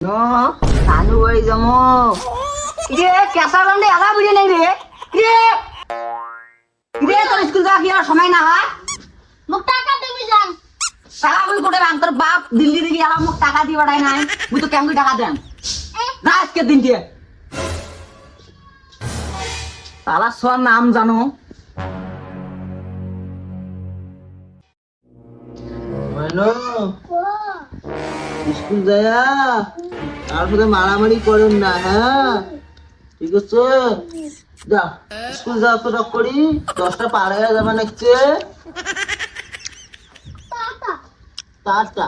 No, নানু বাড়ি যাবো। রে কেঁচা বান্ধে আধা বুঝে নেই রে। রে রে তোর স্কুল যাওয়া কি আর সময় না হয়? মোক টাকা দিবি যান। টাকা বলি কোটে বাং তোর বাপ দিল্লি থেকে আলা মোক টাকা দিয়ে বাড়াই নাই। মুই তো কেমন টাকা দেন? না আজকে দিন দিয়ে। তালা সোয়ার নাম জানো? হ্যালো স্কুল যায়া তারপরে মারামারি করেন না, হ্যাঁ ঠিক আছে? যা স্কুল যাও তো রক করি 10টা পার হয়ে যাবে নাকছে। টাটা।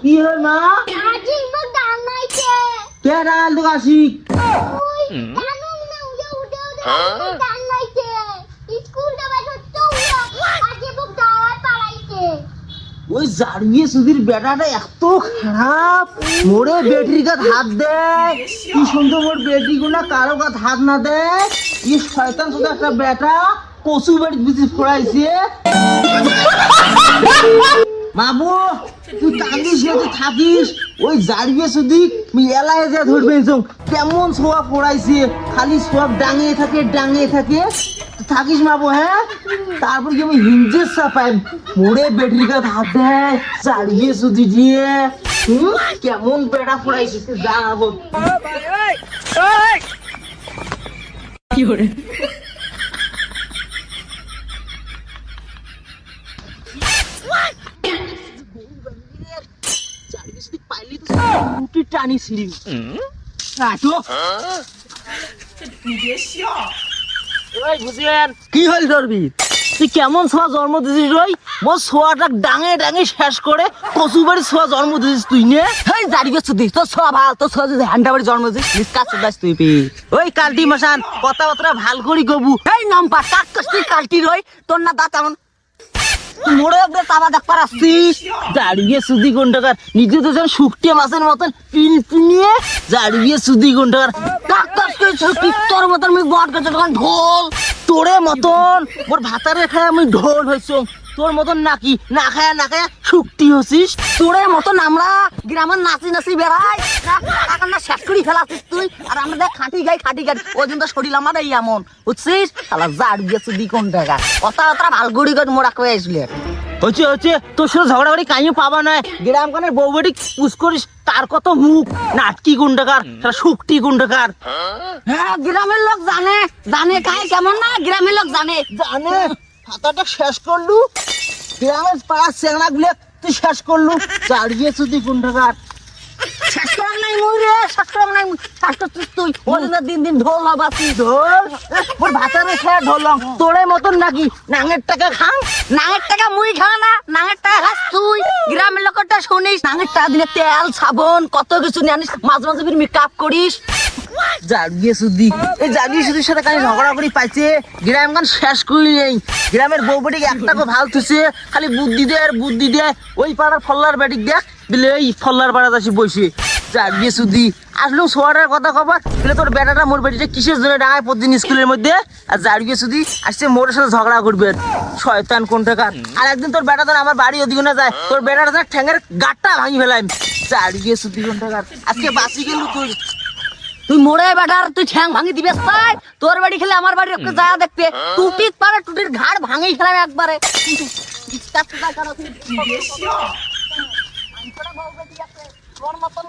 কি হল মা? কে ডাল তো আশিক? ওই জারিয়ে সুধীর বেটাটা এত খারাপ, মোরে বেটির কাছে হাত দেয়, কি সুন্দর মোর বেটি গুনা কারো কাছে হাত না দেয়। এই শয়তান শুধু একটা বেটা কচু বাড়ি বিচি ফোড়াইছে। মাবু তুই কান্দিস না, তুই থাকিস। ওই জারিয়ে সুধি এলায় যা ধরবে কেমন সোয়া পড়াইছে, খালি সব ডাঙিয়ে থাকে। থাকিস মাবু, হ্যাঁ? তারপর কি আমি হিঞ্জের চাপাই মোড়ে বেটির কাছে হাত দেয়, জারিয়ে সুধি দিয়ে কেমন বেটা পড়াইছে তুই জানাবো। কি করে? টানি ছিড়ি কি হল ধরবি? তুই কেমন ছোয়া জন্ম দিছিস রই? মোর ছোয়াটা ডাঙে শেষ করে কচু বাড়ি ছোয়া জন্ম দিছিস তুই নে। হেই জারি গেছ তুই, তোর ছোয়া ভাল, তোর ছোয়া যদি হ্যান্ডা বাড়ি জন্ম দিস নিষ্কাশ দাস তুই পি। ওই কালটি মশান কথাবার্তা ভাল করি কবু। এই নাম্পা কাক তুই কালটি রই, তোর না দাঁত এমন মোড়ে একবার তাবা দেখবার আসছিস। দাঁড়িয়ে সুদি ঘন্টাকার নিজে তো যেন শুকটিয়া মাছের মতন পিল পিনিয়ে দাঁড়িয়ে সুদি ঘন্টাকার তোর মতন আমি বট গেছে তখন ঢোল তোরে মতন মোর ভাতারে খায় আমি ঢোল হয়েছ। তোর মতন নাকি না খায় শুকটি হচ্ছিস। তোরে মতন আমরা গ্রামের নাচি বেড়াই না শেষ করি ফেলাছিস তুই। আর আমরা দেখ খাঁটি গাই ওই জন্য শরীর আমার এই এমন বুঝছিস। তাহলে জাড় গেছে দি কোন টাকা কথা ভাল গড়ি করে মোড়া কয়ে আসলে হচ্ছে তোর সাথে ঝগড়াবাড়ি কাইও পাবা নয়। গ্রাম কানের বউ বেটি পুষ করিস তার কত মুখ নাটকি গুন্ডাকার শুকটি গুন্ডাকার। হ্যাঁ গ্রামের লোক জানে কাই কেমন না, গ্রামের লোক জানে খাতাটা শেষ করলু, গ্রামের পাড়ার চেংড়া গুলো তুই শেষ করলু, চাড়িয়ে সুদি গুন্ডাকার। শেষ করার নাই মুই রে, শেষ করার নাই শেষ করছিস তুই। ওর দিন ঢোল হবাসি ঢোল ওর ভাতারে খেয়ে ঢোলং তোরে মতন নাকি নাঙের টাকা খাং। নাঙের টাকা মুই খা না, নাঙের টাকা খাস তুই। গ্রামের লোকটা শুনিস নাঙের টাকা দিলে তেল সাবন কত কিছু নিয়ে আনিস, মাঝে মেকআপ করিস। জারিয়ে সুদি এই জারিয়ে সুদির সাথে খালি ঝগড়া করি পাইছে, গ্রাম গান শেষ করি নেই। গ্রামের বউ বেটিকে একটাকে ভাল থুছে, খালি বুদ্ধি দেয়। ওই পাড়ার ফল্লার বেটিক দেখ বলে এই ফল্লার পাড়া আসি বসে জারিয়ে সুদি আসলেও সোয়াটার কথা খবর বলে তোর বেটাটা মোর বেটিটা কিসের জন্য ডাঙায় প্রতিদিন স্কুলের মধ্যে। আর জারিয়ে সুদি আসছে মোর সাথে ঝগড়া করবে শয়তান কোন টাকার। আর একদিন তোর বেটা আমার বাড়ি ওদিকে না যায়, তোর বেটাটা ঠ্যাঙের গাটটা ভাঙি ফেলাম। জারিয়ে সুদি কোন টাকার আজকে বাঁচি গেল তুই মোড়ে বেটার তুই ঠ্যাং ভাঙি দিবে তাই। তোর বাড়ি খেলে আমার বাড়ি যা দেখতে টুটির পারে টুটির ঘাড় ভাঙি খেলাম একবারে। তোর মতন